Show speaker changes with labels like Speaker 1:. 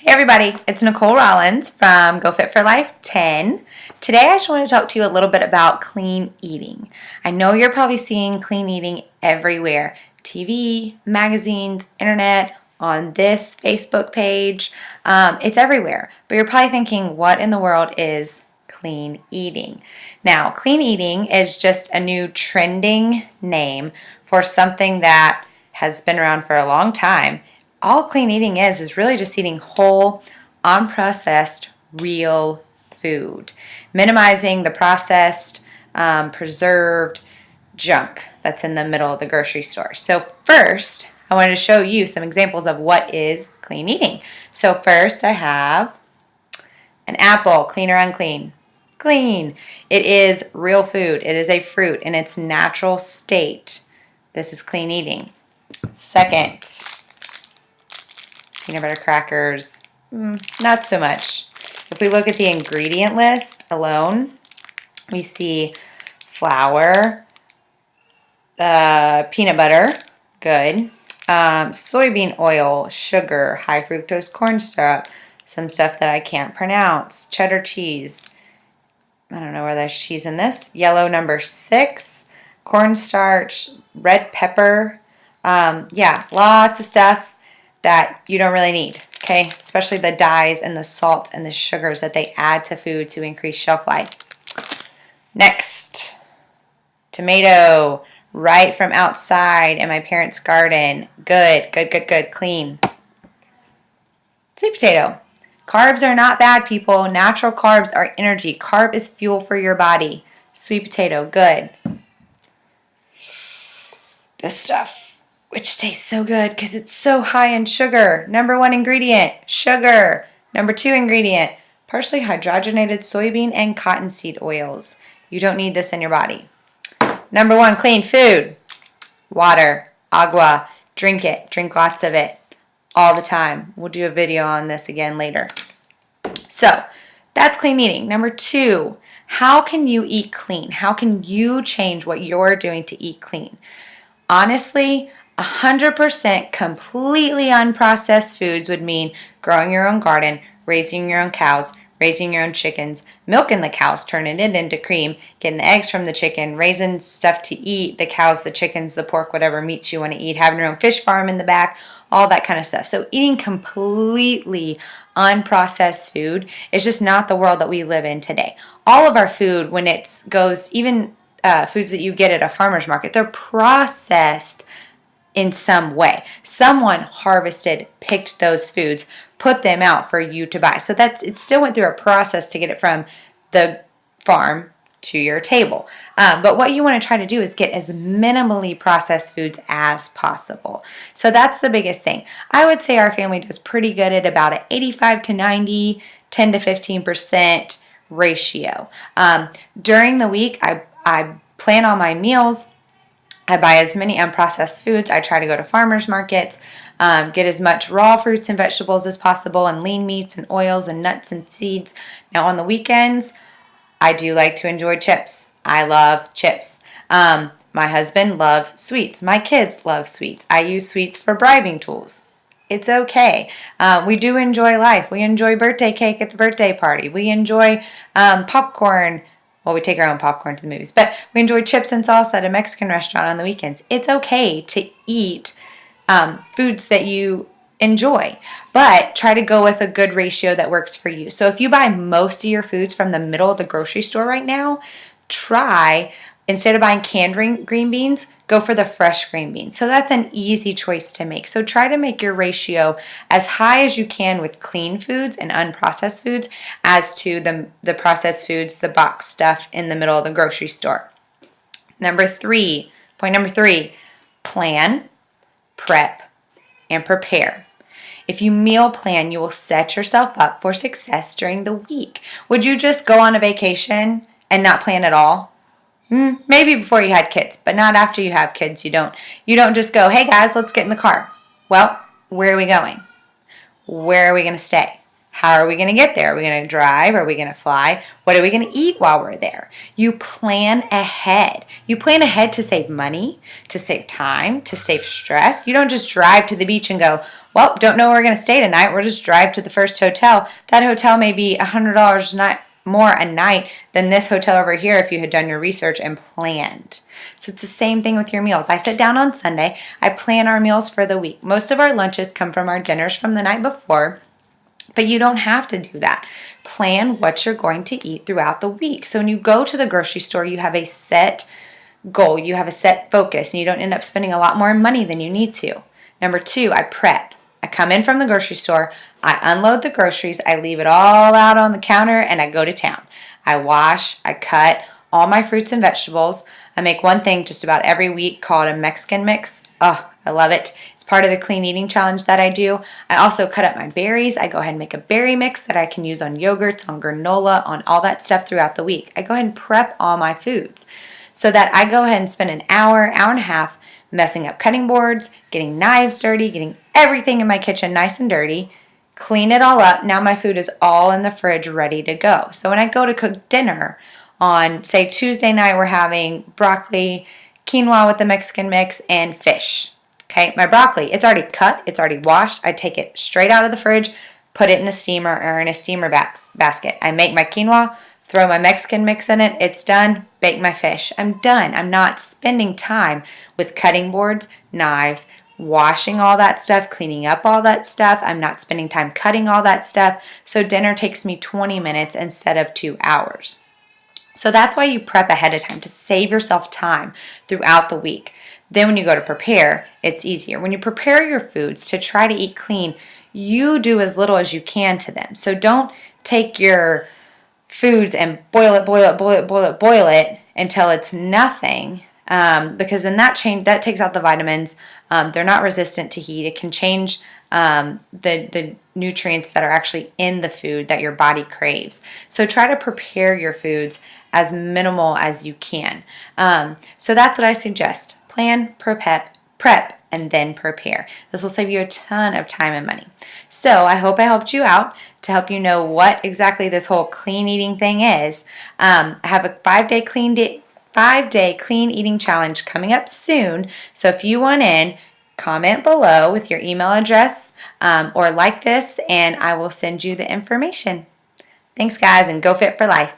Speaker 1: Hey everybody, it's Nicole Rollins from Go Fit for Life 10. Today I just want to talk to you a little bit about clean eating. I know you're probably seeing clean eating everywhere. TV, magazines, internet, on this Facebook page. It's everywhere. But you're probably thinking, what in the world is clean eating? Now, clean eating is just a new trending name for something that has been around for a long time. All clean eating is really just eating whole, unprocessed, real food, minimizing the processed, preserved junk that's in the middle of the grocery store. So first, I wanted to show you some examples of what is clean eating. So first I have an apple, clean or unclean? Clean. It is real food. It is a fruit in its natural state. This is clean eating. Second, peanut butter crackers, not so much. If we look at the ingredient list alone, we see flour, peanut butter, good, soybean oil, sugar, high fructose corn syrup, some stuff that I can't pronounce, cheddar cheese, I don't know where there's cheese in this, yellow number 6, cornstarch, red pepper, yeah, lots of stuff that you don't really need, okay? Especially the dyes and the salts and the sugars that they add to food to increase shelf life. Next, tomato, right from outside in my parents' garden. Good, good, good, good, clean. Sweet potato. Carbs are not bad, people. Natural carbs are energy. Carb is fuel for your body. Sweet potato, good. This stuff, which tastes so good because it's so high in sugar. Number 1 ingredient, sugar. Number 2 ingredient, partially hydrogenated soybean and cottonseed oils. You don't need this in your body. Number 1, clean food. Water, agua. Drink it. Drink lots of it all the time. We'll do a video on this again later. So that's clean eating. Number 2, how can you eat clean? How can you change what you're doing to eat clean? Honestly, 100% completely unprocessed foods would mean growing your own garden, raising your own cows, raising your own chickens, milking the cows, turning it into cream, getting the eggs from the chicken, raising stuff to eat, the cows, the chickens, the pork, whatever meats you want to eat, having your own fish farm in the back, all that kind of stuff. So eating completely unprocessed food is just not the world that we live in today. All of our food, when it goes, even foods that you get at a farmer's market, they're processed in some way. Someone harvested, picked those foods, put them out for you to buy. So it still went through a process to get it from the farm to your table. But what you want to try to do is get as minimally processed foods as possible. So that's the biggest thing. I would say our family does pretty good at about an 85 to 90, 10 to 15% ratio. During the week, I plan all my meals. I buy as many unprocessed foods. I try to go to farmers markets, get as much raw fruits and vegetables as possible, and lean meats and oils and nuts and seeds. Now on the weekends, I do like to enjoy chips. I love chips. My husband loves sweets. My kids love sweets. I use sweets for bribing tools. It's okay. We do enjoy life. We enjoy birthday cake at the birthday party. We enjoy popcorn. Well, we take our own popcorn to the movies, but we enjoy chips and salsa at a Mexican restaurant on the weekends. It's okay to eat foods that you enjoy, but try to go with a good ratio that works for you. So if you buy most of your foods from the middle of the grocery store right now, try, instead of buying canned green beans, go for the fresh green beans. So that's an easy choice to make. So try to make your ratio as high as you can with clean foods and unprocessed foods as to the processed foods, the box stuff in the middle of the grocery store. Point number 3, plan, prep, and prepare. If you meal plan, you will set yourself up for success during the week. Would you just go on a vacation and not plan at all? Maybe before you had kids, but not after you have kids. You don't just go, hey guys, let's get in the car. Well, where are we going? Where are we going to stay? How are we going to get there? Are we going to drive? Are we going to fly? What are we going to eat while we're there? You plan ahead. You plan ahead to save money, to save time, to save stress. You don't just drive to the beach and go, well, don't know where we're going to stay tonight. We'll just drive to the first hotel. That hotel may be $100 a night more a night than this hotel over here if you had done your research and planned. So it's the same thing with your meals. I sit down on Sunday. I plan our meals for the week. Most of our lunches come from our dinners from the night before. But you don't have to do that. Plan what you're going to eat throughout the week. So when you go to the grocery store, you have a set goal, you have a set focus, and you don't end up spending a lot more money than you need to. Number 2, I prep. I come in from the grocery store, I unload the groceries, I leave it all out on the counter, and I go to town. I wash, I cut all my fruits and vegetables. I make one thing just about every week called a Mexican mix. Oh, I love it. Part of the clean eating challenge that I do. I also cut up my berries. I go ahead and make a berry mix that I can use on yogurts, on granola, on all that stuff throughout the week. I go ahead and prep all my foods so that I go ahead and spend an hour, hour and a half messing up cutting boards, getting knives dirty, getting everything in my kitchen nice and dirty, clean it all up. Now my food is all in the fridge ready to go. So when I go to cook dinner on, say, Tuesday night, we're having broccoli, quinoa with the Mexican mix, and fish. Okay, my broccoli, it's already cut, it's already washed. I take it straight out of the fridge, put it in a steamer or in a steamer basket. I make my quinoa, throw my Mexican mix in it, it's done, bake my fish. I'm done. I'm not spending time with cutting boards, knives, washing all that stuff, cleaning up all that stuff. I'm not spending time cutting all that stuff. So dinner takes me 20 minutes instead of 2 hours. So that's why you prep ahead of time, to save yourself time throughout the week. Then when you go to prepare, it's easier. When you prepare your foods to try to eat clean, you do as little as you can to them. So don't take your foods and boil it until it's nothing, because then that takes out the vitamins. They're not resistant to heat. It can change the nutrients that are actually in the food that your body craves. So try to prepare your foods as minimal as you can. So that's what I suggest. Plan, prep, and then prepare. This will save you a ton of time and money. So I hope I helped you out to help you know what exactly this whole clean eating thing is. I have a 5-day clean eating challenge coming up soon. So if you want in, comment below with your email address or like this, and I will send you the information. Thanks, guys, and go fit for life.